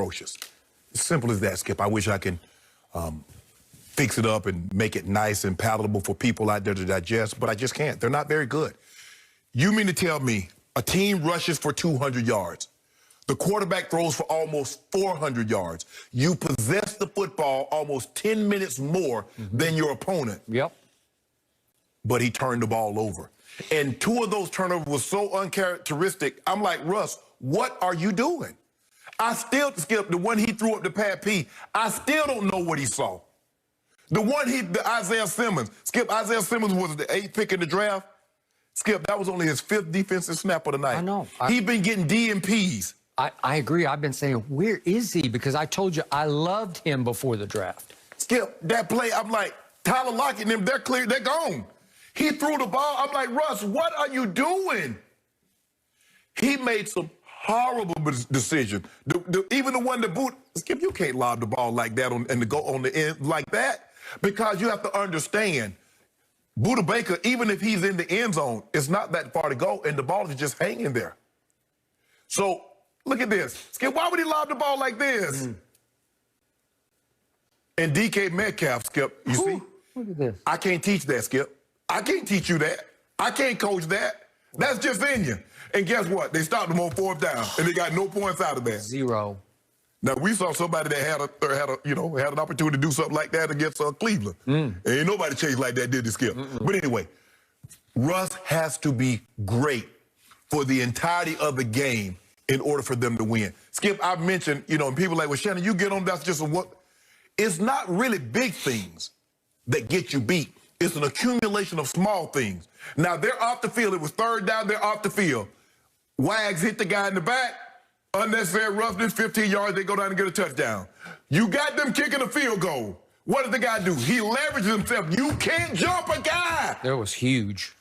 atrocious. As simple as that, Skip. I wish I can fix it up and make it nice and palatable for people out there to digest, but I just can't. They're not very good. You mean to tell me a team rushes for 200 yards. The quarterback throws for almost 400 yards. You possess the football almost 10 minutes more than your opponent. Yep. But he turned the ball over. And two of those turnovers were so uncharacteristic. I'm like, Russ, what are you doing? I still, Skip, the one he threw up to Pat P, I still don't know what he saw. The one the Isaiah Simmons. Skip, Isaiah Simmons was the 8th pick in the draft. Skip, that was only his 5th defensive snap of the night. I know. He's been getting DMPs. I agree. I've been saying, where is he? Because I told you I loved him before the draft. Skip, that play, I'm like, Tyler Lockett and them, they're clear, they're gone. He threw the ball. I'm like, Russ, what are you doing? He made some horrible decisions. Even the one that boot, Skip, you can't lob the ball like that and to go on the end like that, because you have to understand, Buda Baker, even if he's in the end zone, it's not that far to go, and the ball is just hanging there. So, look at this. Skip, why would he lob the ball like this? And DK Metcalf, Skip, you see? Look at this. I can't teach that, Skip. I can't teach you that. I can't coach that. That's just in you. And guess what? They stopped him on 4th down, and they got no points out of that. 0. Now, we saw somebody that had an opportunity to do something like that against Cleveland. Ain't nobody chased like that, did they, Skip? But anyway, Russ has to be great for the entirety of the game in order for them to win. Skip, I've mentioned, and people like, well, Shannon, you get on, that's just a what? It's not really big things that get you beat. It's an accumulation of small things. Now, they're off the field. It was 3rd down. They're off the field. Wags hit the guy in the back. Unnecessary roughness, 15 yards. They go down and get a touchdown. You got them kicking a field goal. What did the guy do? He leveraged himself. You can't jump a guy. That was huge.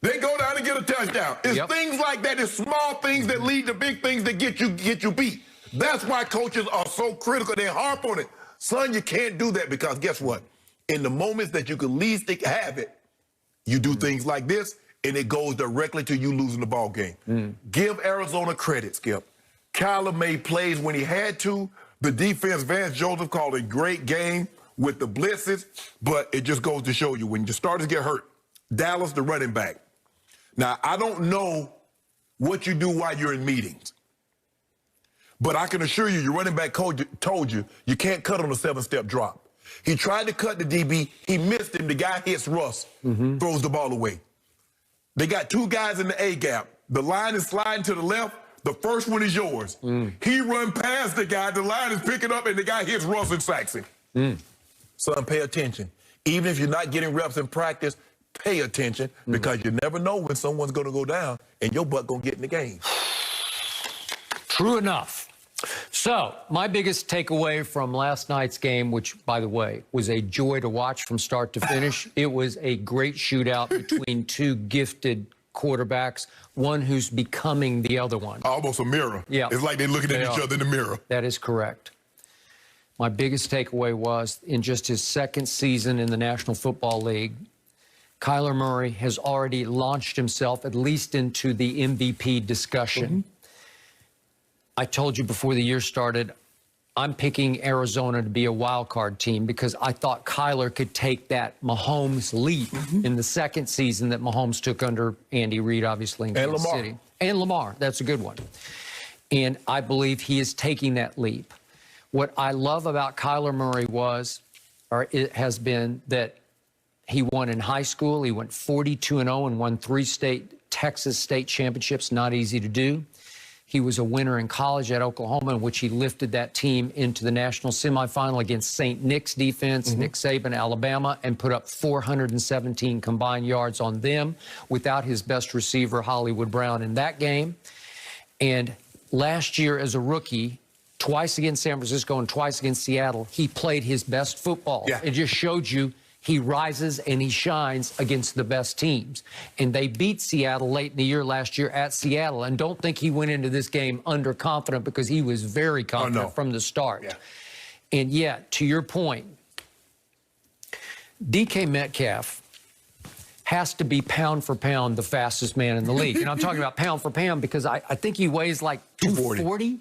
They go down and get a touchdown. It's things like that. It's small things that lead to big things that get you beat. That's why coaches are so critical. They harp on it. Son, you can't do that, because guess what? In the moments that you can least have it, you do things like this, and it goes directly to you losing the ball game. Give Arizona credit, Skip. Kyler made plays when he had to. The defense, Vance Joseph, called a great game with the blitzes, but it just goes to show you, when your starters get hurt, Dallas, the running back. Now, I don't know what you do while you're in meetings, but I can assure you, your running back coach told you, you can't cut on a 7-step drop. He tried to cut the DB. He missed him. The guy hits Russ, throws the ball away. They got 2 guys in the A gap. The line is sliding to the left. The first one is yours. He run past the guy. The line is picking up, and the guy hits Russ and sacks him. Son, pay attention. Even if you're not getting reps in practice, pay attention, because you never know when someone's going to go down and your butt going to get in the game. True enough. So, my biggest takeaway from last night's game, which, by the way, was a joy to watch from start to finish, it was a great shootout between 2 gifted quarterbacks, one who's becoming the other one. Almost a mirror. Yeah. It's like they're looking at each other in the mirror. That is correct. My biggest takeaway was, in just his 2nd season in the National Football League, Kyler Murray has already launched himself at least into the MVP discussion. I told you before the year started, I'm picking Arizona to be a wild card team, because I thought Kyler could take that Mahomes leap in the 2nd season that Mahomes took under Andy Reid, obviously, in Kansas City. And Lamar, that's a good one. And I believe he is taking that leap. What I love about Kyler Murray it has been that he won in high school. He went 42-0 and won 3 Texas state championships. Not easy to do. He was a winner in college at Oklahoma, in which he lifted that team into the national semifinal against St. Nick's defense, Nick Saban, Alabama, and put up 417 combined yards on them without his best receiver, Hollywood Brown, in that game. And last year as a rookie, twice against San Francisco and twice against Seattle, he played his best football. It just showed you he rises and he shines against the best teams. And they beat Seattle late in the year last year at Seattle. And don't think he went into this game underconfident, because he was very confident from the start. And yet, to your point, DK Metcalf has to be pound for pound the fastest man in the league. And I'm talking about pound for pound because I think he weighs like 240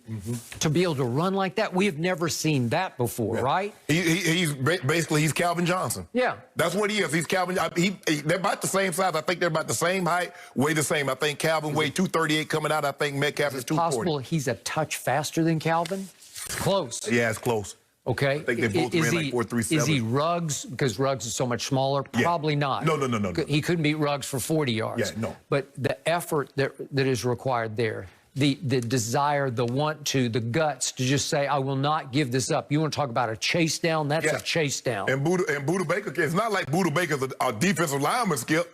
to be able to run like that. We have never seen that before, right? He's basically, he's Calvin Johnson. Yeah. That's what he is. He's Calvin. They're about the same size. I think they're about the same height, weigh the same. I think Calvin weighed 238 coming out. I think Metcalf is 240. Possible he's a touch faster than Calvin? Close. Yeah, it's close. Okay. I think they both ran like 4.37. Is he Ruggs? Because Ruggs is so much smaller? Probably not. No. He couldn't beat Ruggs for 40 yards. Yeah, no. But the effort that is required there, the desire, the want to, the guts to just say, I will not give this up. You want to talk about a chase down? That's a chase down. And Buda Baker, it's not like Buda Baker's a defensive lineman, Skip.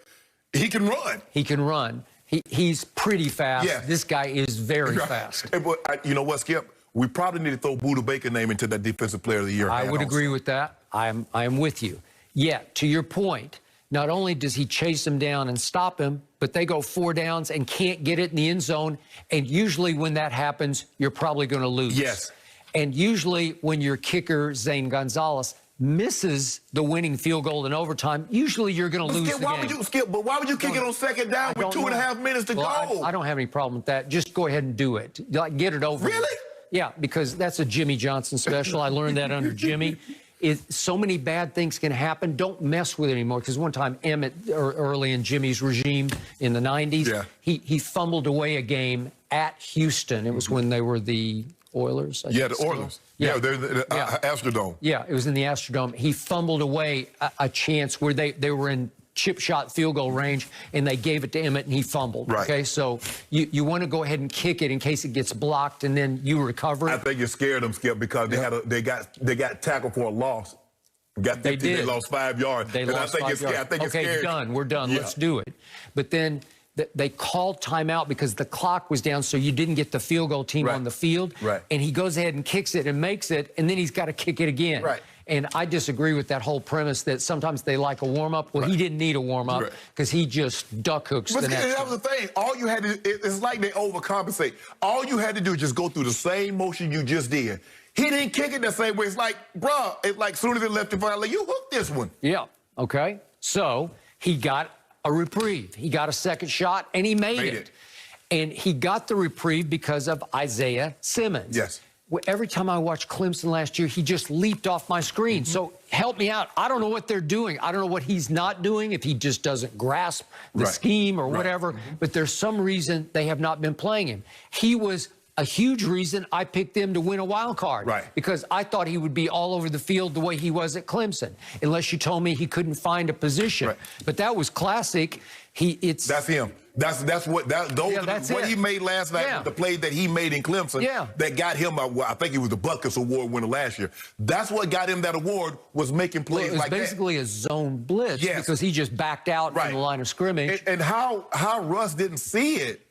He can run. He can run. He's pretty fast. Yeah. This guy is very fast. But you know what, Skip? We probably need to throw Buda Baker name into that Defensive Player of the Year. I would agree with that. I am with you. Yet, to your point, not only does he chase him down and stop him, but they go 4 downs and can't get it in the end zone. And usually when that happens, you're probably going to lose. Yes. And usually when your kicker, Zane Gonzalez, misses the winning field goal in overtime, usually you're going to lose the game. Why would you kick it on second down with 2.5 minutes to go? I don't have any problem with that. Just go ahead and do it. Like, get it over. Really? Yeah, because that's a Jimmy Johnson special. I learned that under Jimmy. So many bad things can happen. Don't mess with it anymore. Because one time, Emmett, early in Jimmy's regime in the 90s, he fumbled away a game at Houston. It was when they were the Oilers. The Oilers. Yeah, they're the Astrodome. Yeah, it was in the Astrodome. He fumbled away a chance where they were in chip shot field goal range, and they gave it to Emmett, and he fumbled. Right. Okay, so you want to go ahead and kick it in case it gets blocked, and then you recover it. I think you scared them, Skip, because they got tackled for a loss. They lost 5 yards. They lost 5 yards. I think okay, done. We're done. Let's do it. But then they called timeout because the clock was down, so you didn't get the field goal team on the field. Right. And he goes ahead and kicks it and makes it, and then he's got to kick it again. Right. And I disagree with that whole premise that sometimes they like a warm-up. Well, he didn't need a warm-up because he just duck hooks the next that was the thing. All you had to it's like they overcompensate. All you had to do is just go through the same motion you just did. He didn't kick it the same way. It's like, bruh, it's like soon as it left your body, like, you hooked this one. Yeah, okay. So he got a reprieve. He got a second shot, and he made it. And he got the reprieve because of Isaiah Simmons. Yes. Every time I watched Clemson last year, he just leaped off my screen. So help me out. I don't know what they're doing. I don't know what he's not doing, if he just doesn't grasp the scheme or whatever. But there's some reason they have not been playing him. He was a huge reason I picked them to win a wild card. Because I thought he would be all over the field the way he was at Clemson, unless you told me he couldn't find a position. But that was classic. That's him. That's what he made last night, the play that he made in Clemson that got him, I think it was the Butkus Award winner last year. That's what got him that award, was making plays like that. It was basically a zone blitz because he just backed out from the line of scrimmage. And how Russ didn't see it,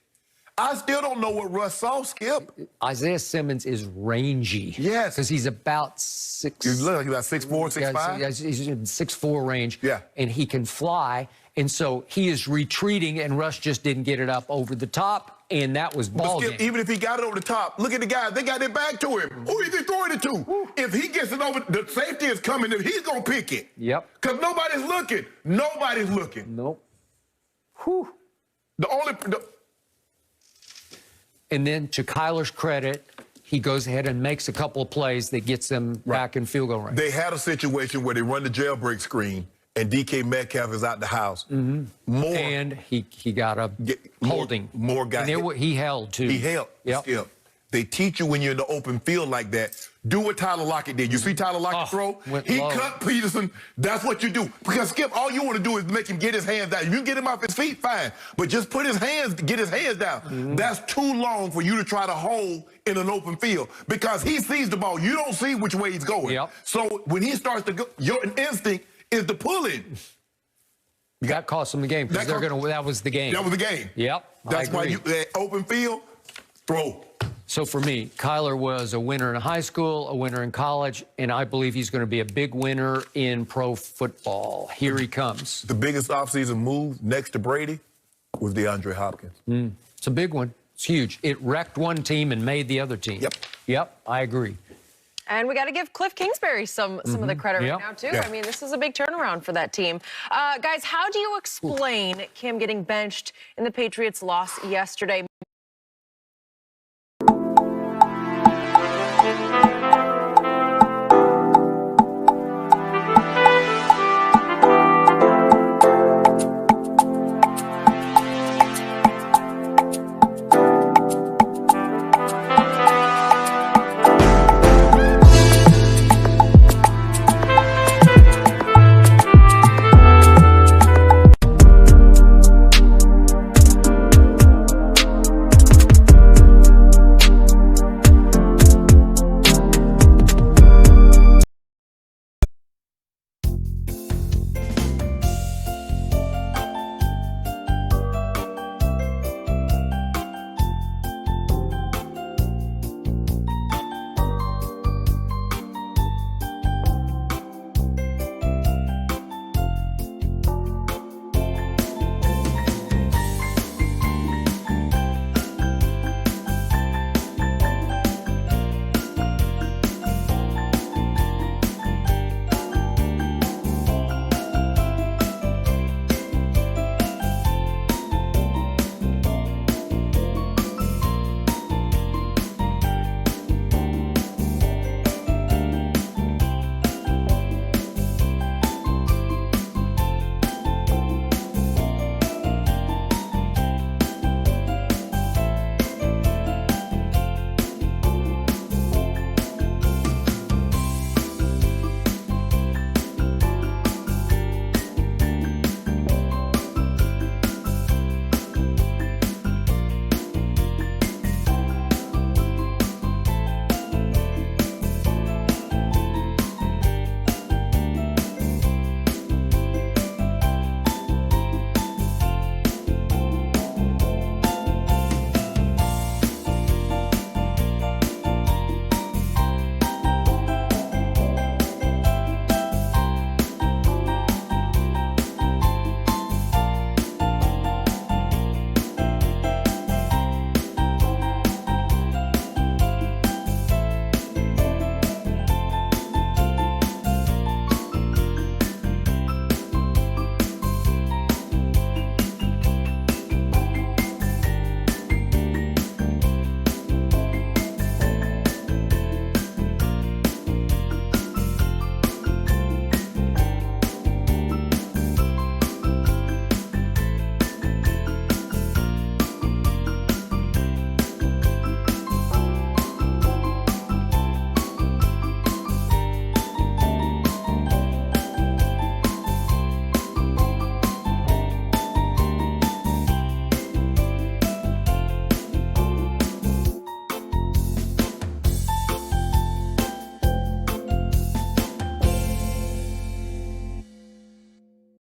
I still don't know what Russ saw, Skip. Isaiah Simmons is rangy. Yes. Because he's about 6'. He's like about 6'4", 6'5". He's in 6'4" range. Yeah. And he can fly. And so he is retreating, and Russ just didn't get it up over the top, and that was ball game. Even if he got it over the top, look at the guys. They got it back to him. Who is he throwing it to? If he gets it over, the safety is coming, and he's going to pick it. Yep. Because nobody's looking. Nobody's looking. Nope. Whew. And then, to Kyler's credit, he goes ahead and makes a couple of plays that gets them back in field goal range. They had a situation where they run the jailbreak screen, and DK Metcalf is out the house. And he got a holding. More guys. And he held, too. He held. Skip. They teach you when you're in the open field like that, do what Tyler Lockett did. You see Tyler Lockett throw? He cut Peterson. That's what you do. Because, Skip, all you want to do is make him get his hands down. If you get him off his feet, fine. But just get his hands down. That's too long for you to try to hold in an open field. Because he sees the ball. You don't see which way he's going. So when he starts to go, your instinct is to pull it. That cost them the game. That was the game. That was the game. Yep. That's why open field, throw. So for me, Kyler was a winner in high school, a winner in college, and I believe he's going to be a big winner in pro football. Here he comes. The biggest offseason move next to Brady was DeAndre Hopkins. It's a big one. It's huge. It wrecked one team and made the other team. Yep, I agree. And we got to give Cliff Kingsbury some of the credit right now, too. Yeah. I mean, this is a big turnaround for that team. Guys, how do you explain Cam getting benched in the Patriots' loss yesterday?